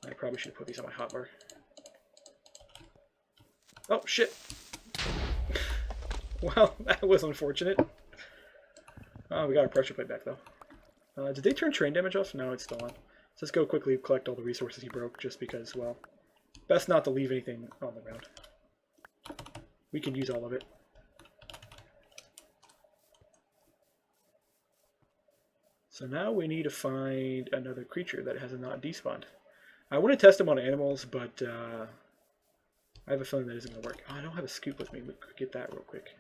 A: I probably should put these on my hotbar. Oh, shit! Well, that was unfortunate. Oh, we got our pressure plate back, though. Did they turn train damage off? No, it's still on. So let's go quickly collect all the resources he broke, just because, well, best not to leave anything on the ground. We can use all of it. So now we need to find another creature that has not despawned. I want to test them on animals, but I have a feeling that isn't going to work. Oh, I don't have a scoop with me. We could get that real quick.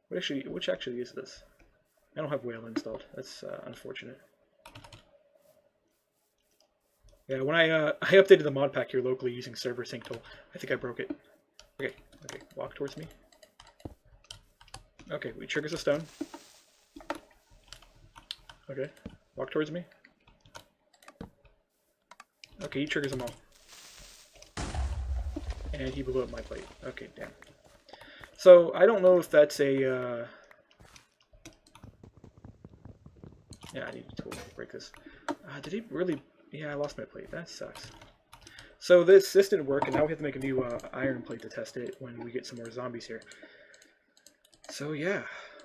A: Which actually is this? I don't have whale installed. That's unfortunate. Yeah, when I updated the mod pack here locally using server sync tool, I think I broke it. Okay, okay, walk towards me. Okay, we triggers a stone. Okay, walk towards me. Okay, he triggers them all. And he blew up my plate. Okay, damn. So, I don't know if that's a, yeah, I need a tool to break this. Did he really... Yeah, I lost my plate. That sucks. So this didn't work, and now we have to make a new iron plate to test it when we get some more zombies here. So yeah,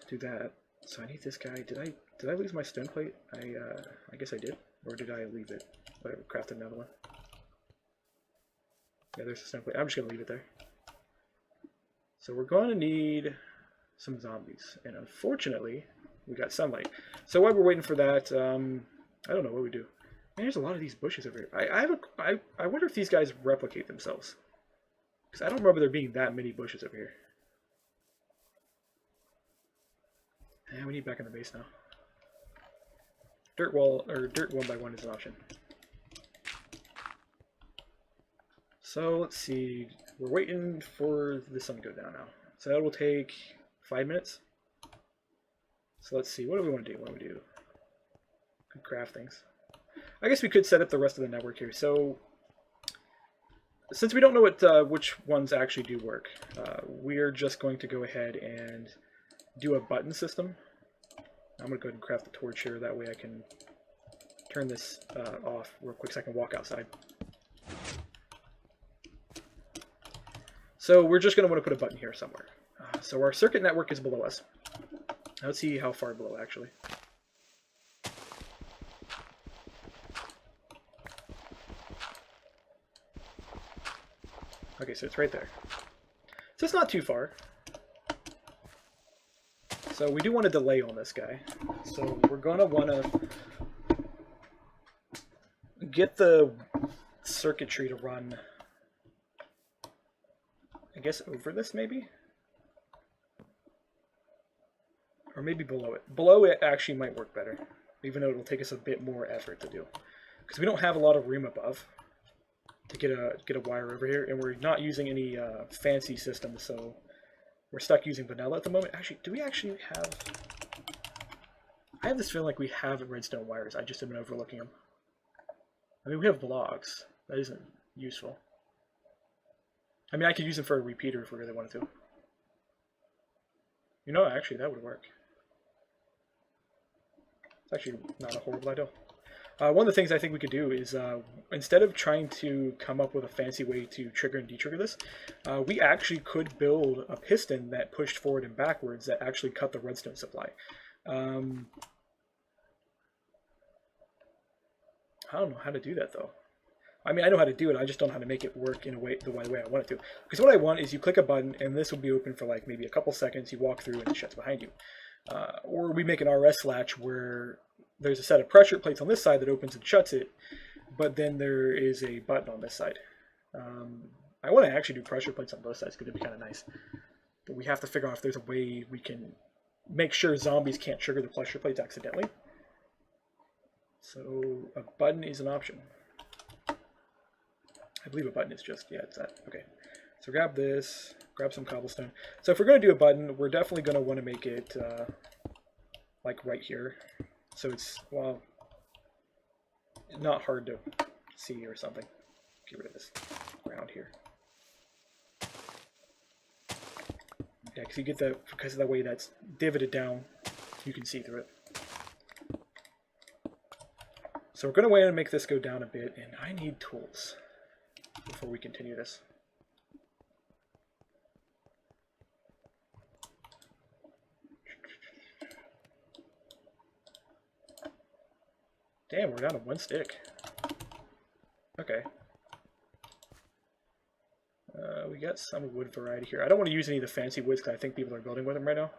A: do that. So I need this guy. Did I lose my stone plate? I guess I did. Or did I leave it? Whatever, crafted another one. Yeah, there's the stone plate. I'm just going to leave it there. So we're going to need some zombies. And unfortunately, we got sunlight. So while we're waiting for that, I don't know what we do. Man, there's a lot of these bushes over here. I wonder if these guys replicate themselves. Because I don't remember there being that many bushes over here. Yeah, we need back in the base now. Dirt wall, or dirt 1x1 is an option. So let's see. We're waiting for the sun to go down now. So that will take 5 minutes. So let's see. What do we want to do? What do we do? Could craft things. I guess we could set up the rest of the network here. So, since we don't know what which ones actually do work, we're just going to go ahead and do a button system. I'm going to go ahead and craft the torch here. That way I can turn this off real quick so I can walk outside. So we're just going to want to put a button here somewhere. So our circuit network is below us. Let's see how far below, actually. Okay, so it's right there. So it's not too far. So we do want to delay on this guy. So we're going to want to get the circuitry to run, I guess, over this maybe? Or maybe below it. Below it actually might work better, even though it'll take us a bit more effort to do. Because we don't have a lot of room above to get a wire over here, and we're not using any fancy systems, so we're stuck using vanilla at the moment. Actually, do we actually have... I have this feeling like we have redstone wires. I just have been overlooking them. I mean, we have blocks. That isn't useful. I mean, I could use them for a repeater if we really wanted to. You know, actually, that would work. It's actually not a horrible idea. One of the things I think we could do is, instead of trying to come up with a fancy way to trigger and detrigger this, we actually could build a piston that pushed forward and backwards that actually cut the redstone supply. I don't know how to do that, though. I mean, I know how to do it, I just don't know how to make it work in a way, the way I want it to. Because what I want is you click a button, and this will be open for like maybe a couple seconds, you walk through, and it shuts behind you. Or we make an RS latch where there's a set of pressure plates on this side that opens and shuts it, but then there is a button on this side. I want to actually do pressure plates on both sides because it'd be kind of nice. But we have to figure out if there's a way we can make sure zombies can't trigger the pressure plates accidentally. So a button is an option. I believe a button is just, yeah, it's that. Okay. So grab this, grab some cobblestone. So if we're going to do a button, we're definitely going to want to make it like right here. So it's, well, not hard to see or something. Get rid of this ground here. Yeah, because you get the, because of the way that's divoted down, you can see through it. So we're going to wait and make this go down a bit, and I need tools before we continue this. Damn, we're down to one stick. Okay. We got some wood variety here. I don't want to use any of the fancy woods because I think people are building with them right now.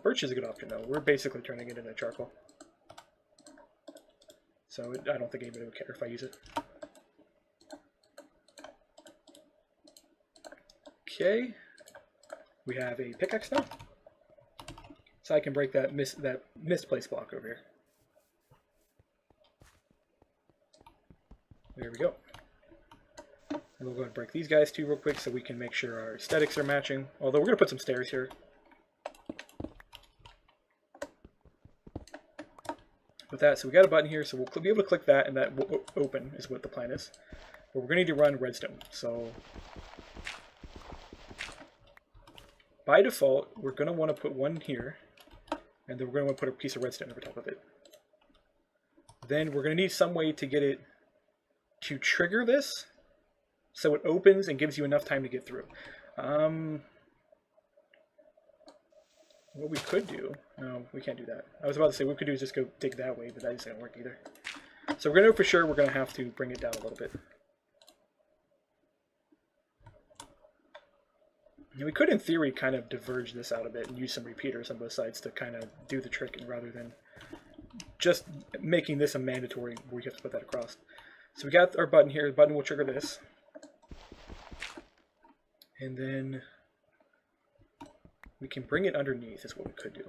A: Birch is a good option though. We're basically turning it into charcoal. So I don't think anybody would care if I use it. Okay. We have a pickaxe now. So I can break that misplaced block over here. we go. And we'll go ahead and break these guys too real quick so we can make sure our aesthetics are matching. Although we're going to put some stairs here. With that, so we got a button here, so we'll be able to click that, and that will open is what the plan is. But we're going to need to run redstone. So by default, we're going to want to put one here, and then we're going to want to put a piece of redstone over top of it. Then we're going to need some way to get it to trigger this, so it opens and gives you enough time to get through. What we could do, no, we can't do that. I was about to say what we could do is just go dig that way, but that isn't going to work either. So we're going to know for sure we're going to have to bring it down a little bit. And we could, in theory, kind of diverge this out a bit and use some repeaters on both sides to kind of do the trick, and rather than just making this a mandatory where you have to put that across. So we got our button here. The button will trigger this. And then we can bring it underneath is what we could do.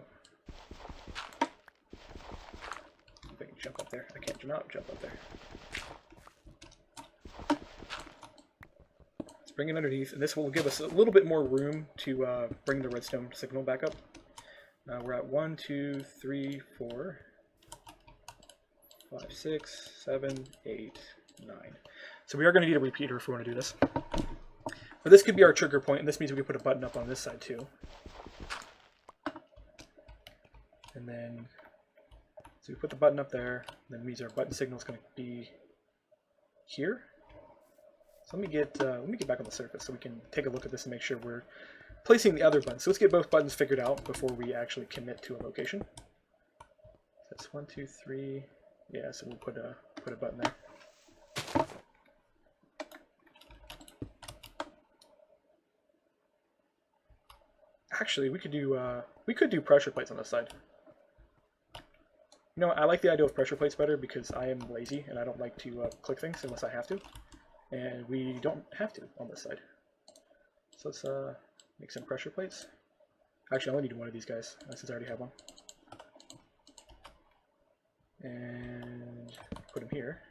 A: If I can jump up there. I can't jump up there. Let's bring it underneath, and this will give us a little bit more room to bring the redstone signal back up. We're at 1, 2, 3, 4, 5, 6, 7, 8, 9. So we are going to need a repeater if we want to do this. But this could be our trigger point, and this means we can put a button up on this side too. And then, so we put the button up there, and that means our button signal is going to be here. So let me get back on the surface so we can take a look at this and make sure we're placing the other buttons. So let's get both buttons figured out before we actually commit to a location. So that's 1, 2, 3. Yeah, so we'll put a button there. Actually, we could do pressure plates on this side. You know, I like the idea of pressure plates better because I am lazy and I don't like to click things unless I have to. And we don't have to on this side. So let's make some pressure plates. Actually, I only need one of these guys since I already have one. And put them here.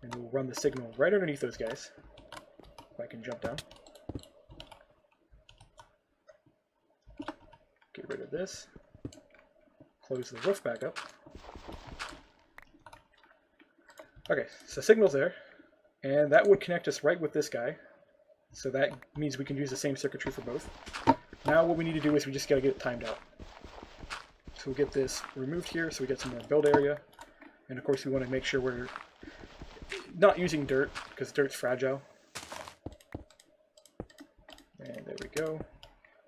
A: And we'll run the signal right underneath those guys. If I can jump down. Get rid of this. Close the roof back up. Okay, so signal's there. And that would connect us right with this guy. So that means we can use the same circuitry for both. Now what we need to do is we just got to get it timed out. So we'll get this removed here so we get some more build area. And of course we want to make sure we're not using dirt because dirt's fragile. And there we go.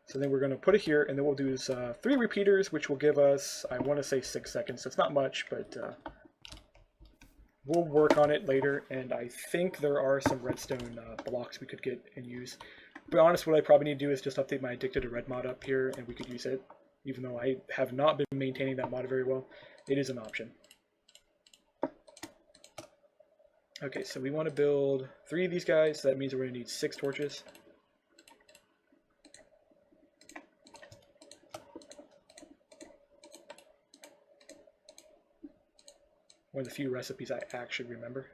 A: So then we're going to put it here, and then we'll do 3 repeaters, which will give us, I want to say 6 seconds. So it's not much, but we'll work on it later. And I think there are some redstone blocks we could get and use. To be honest, what I probably need to do is just update my Addicted to Red mod up here, and we could use it. Even though I have not been maintaining that mod very well, it is an option. Okay, so we want to build 3 of these guys. So that means we're going to need 6 torches. One of the few recipes I actually remember.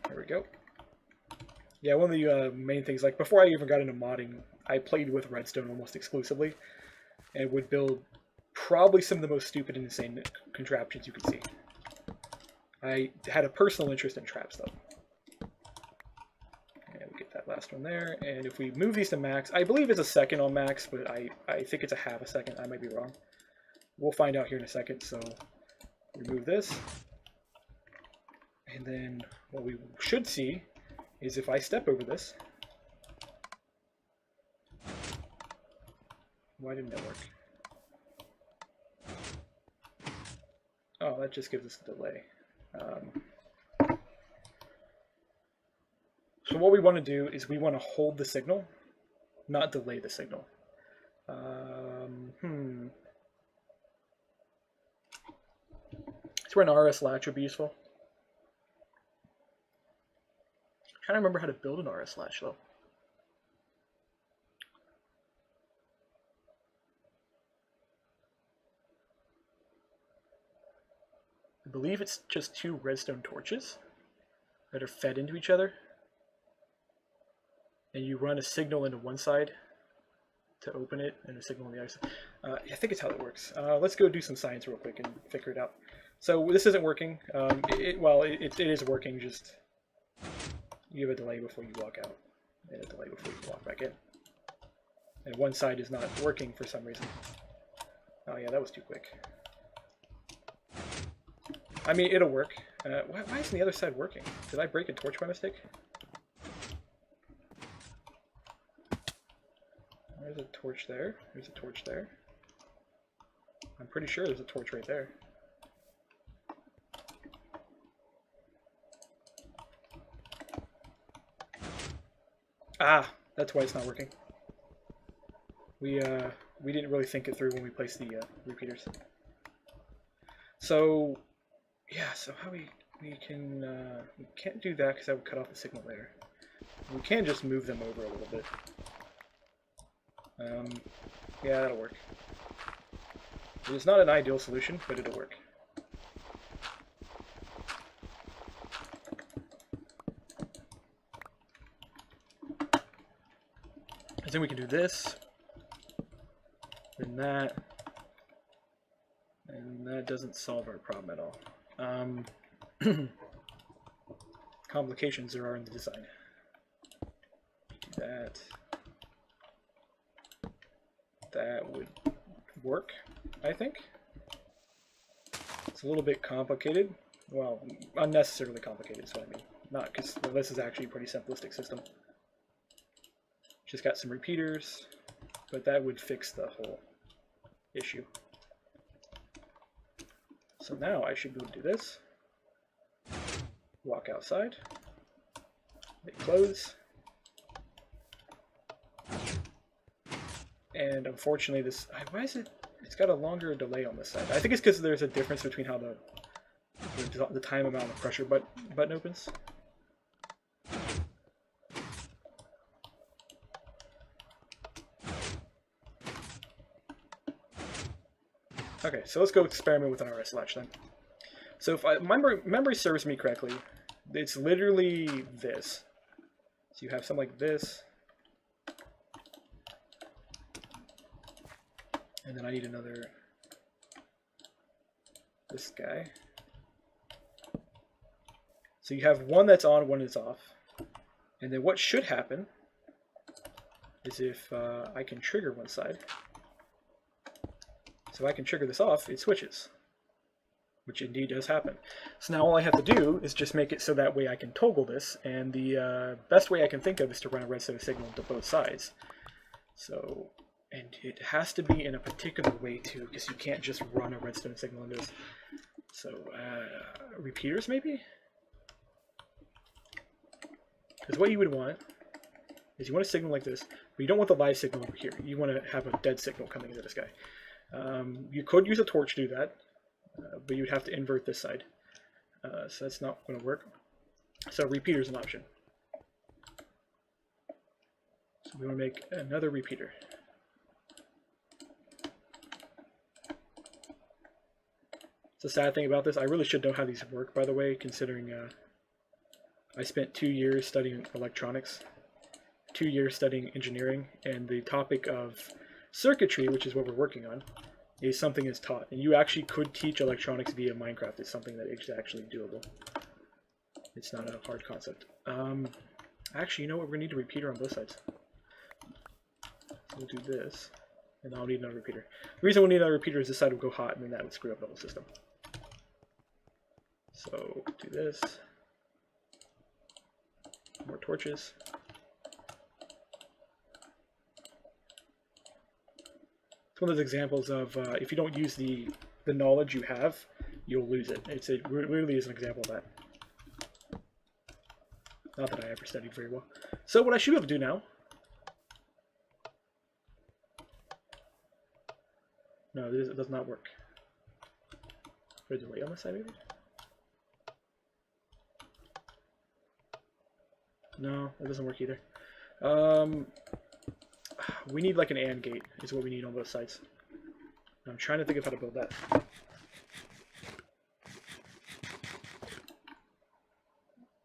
A: There we go. Yeah, one of the main things, like before I even got into modding, I played with redstone almost exclusively and would build probably some of the most stupid and insane contraptions you could see. I had a personal interest in traps though. And we get that last one there, and if we move these to max, I believe it's a second on max, but I think it's a half a second. I might be wrong. We'll find out here in a second. So remove this, and then what we should see is if I step over this. Why didn't that work? Oh, that just gives us a delay. So what we want to do is we want to hold the signal, not delay the signal. That's where an RS latch would be useful. I'm trying to remember how to build an RS latch though. I believe it's just 2 redstone torches that are fed into each other. And you run a signal into one side to open it, and a signal on the other side. I think it's how that works. Let's go do some science real quick and figure it out. So this isn't working. It is working, just you have a delay before you walk out, and a delay before you walk back in. And one side is not working for some reason. Oh yeah, that was too quick. I mean, it'll work. Why isn't the other side working? Did I break a torch by mistake? There's a torch there. There's a torch there. I'm pretty sure there's a torch right there. Ah, that's why it's not working. We didn't really think it through when we placed the repeaters. So yeah, so how we can't do that because that would cut off the signal there. We can just move them over a little bit. Yeah, that'll work. It's not an ideal solution, but it'll work. And then we can do this, then that, and that doesn't solve our problem at all. Complications there are in the design. Do that. That would work, I think. It's a little bit complicated. Well, unnecessarily complicated is what I mean. Not because this is actually a pretty simplistic system. Just got some repeaters, but that would fix the whole issue. So now I should be able to do this. Walk outside. Make clothes. And unfortunately this, why is it's got a longer delay on this side. I think it's because there's a difference between how the time amount of pressure button opens. Okay, so let's go experiment with an RS latch then. So if my memory serves me correctly, it's literally this. So you have something like this. And then I need another, this guy. So you have one that's on, one that's off. And then what should happen is if I can trigger one side. So I can trigger this off, it switches. Which indeed does happen. So now all I have to do is just make it so that way I can toggle this. And the best way I can think of is to run a redstone signal to both sides. So... and it has to be in a particular way too, because you can't just run a redstone signal into this. So, repeaters maybe? Because what you would want is you want a signal like this, but you don't want the live signal over here. You want to have a dead signal coming into this guy. You could use a torch to do that, but you would have to invert this side. So that's not going to work. So repeater is an option. So we want to make another repeater. The sad thing about this, I really should know how these work, by the way, considering I spent 2 years studying electronics, 2 years studying engineering, and the topic of circuitry, which is what we're working on, is something that's taught. And you actually could teach electronics via Minecraft. It's something that is actually doable. It's not a hard concept. Actually, you know what? We're going to need a repeater on both sides. So we'll do this, and I'll need another repeater. The reason we'll need another repeater is this side will go hot, and then that would screw up the whole system. So do this. More torches. It's one of those examples of if you don't use the knowledge you have, you'll lose it. It really is an example of that. Not that I ever studied very well. So what I should be able to do now... No, it does not work. There's a delay on this side, maybe? No, that doesn't work either. We need like an AND gate, is what we need on both sides. I'm trying to think of how to build that.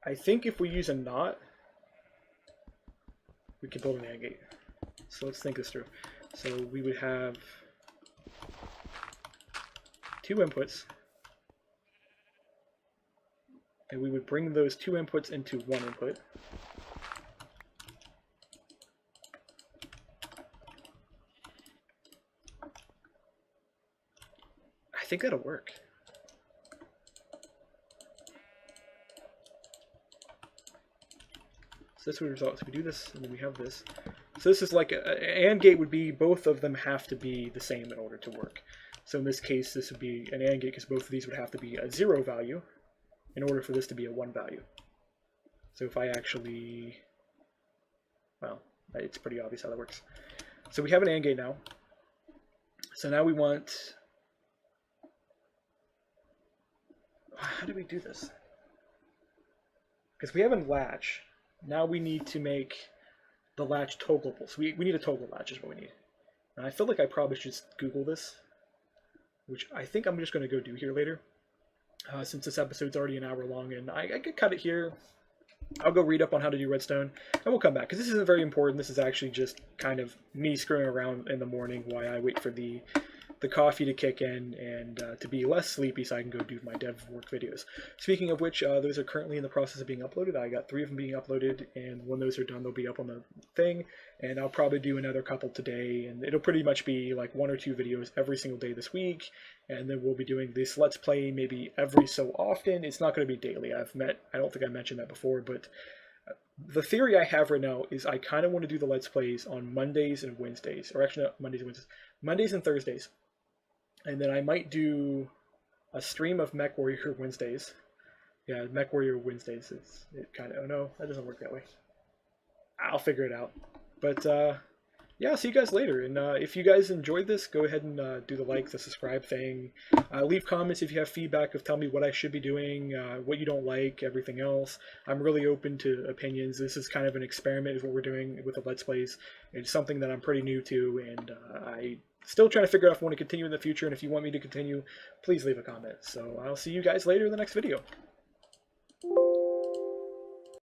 A: I think if we use a NOT, we can build an AND gate. So let's think this through. So we would have 2 inputs, and we would bring those 2 inputs into 1 input. I think that'll work. So this would result. So we do this, and then we have this. So this is like an AND gate would be both of them have to be the same in order to work. So in this case, this would be an AND gate because both of these would have to be a 0 value in order for this to be a 1 value. So if I actually, well, it's pretty obvious how that works. So we have an AND gate now. So now we want, how do we do this? Because we have a latch. Now we need to make the latch toggleable. So we need a toggle latch is what we need. And I feel like I probably should just Google this, which I think I'm just going to go do here later. Since this episode's already an hour long, and I could cut it here. I'll go read up on how to do redstone, and we'll come back, because this isn't very important. This is actually just kind of me screwing around in the morning while I wait for the coffee to kick in and to be less sleepy so I can go do my dev work videos. Speaking of which, those are currently in the process of being uploaded. I got 3 of them being uploaded, and when those are done, they'll be up on the thing, and I'll probably do another couple today, and it'll pretty much be like 1 or 2 videos every single day this week, and then we'll be doing this Let's Play maybe every so often. It's not going to be daily. I don't think I mentioned that before, but the theory I have right now is I kind of want to do the Let's Plays on Mondays and Wednesdays, or actually not Mondays and Wednesdays, Mondays and Thursdays. And then I might do a stream of MechWarrior Wednesdays. Yeah, MechWarrior Wednesdays. It kind of, oh no, that doesn't work that way. I'll figure it out. But yeah, I'll see you guys later. And if you guys enjoyed this, go ahead and do the like, the subscribe thing. Leave comments if you have feedback of tell me what I should be doing, what you don't like, everything else. I'm really open to opinions. This is kind of an experiment is what we're doing with the Let's Plays. It's something that I'm pretty new to, and I still trying to figure out if I want to continue in the future, and if you want me to continue, please leave a comment. So I'll see you guys later in the next video.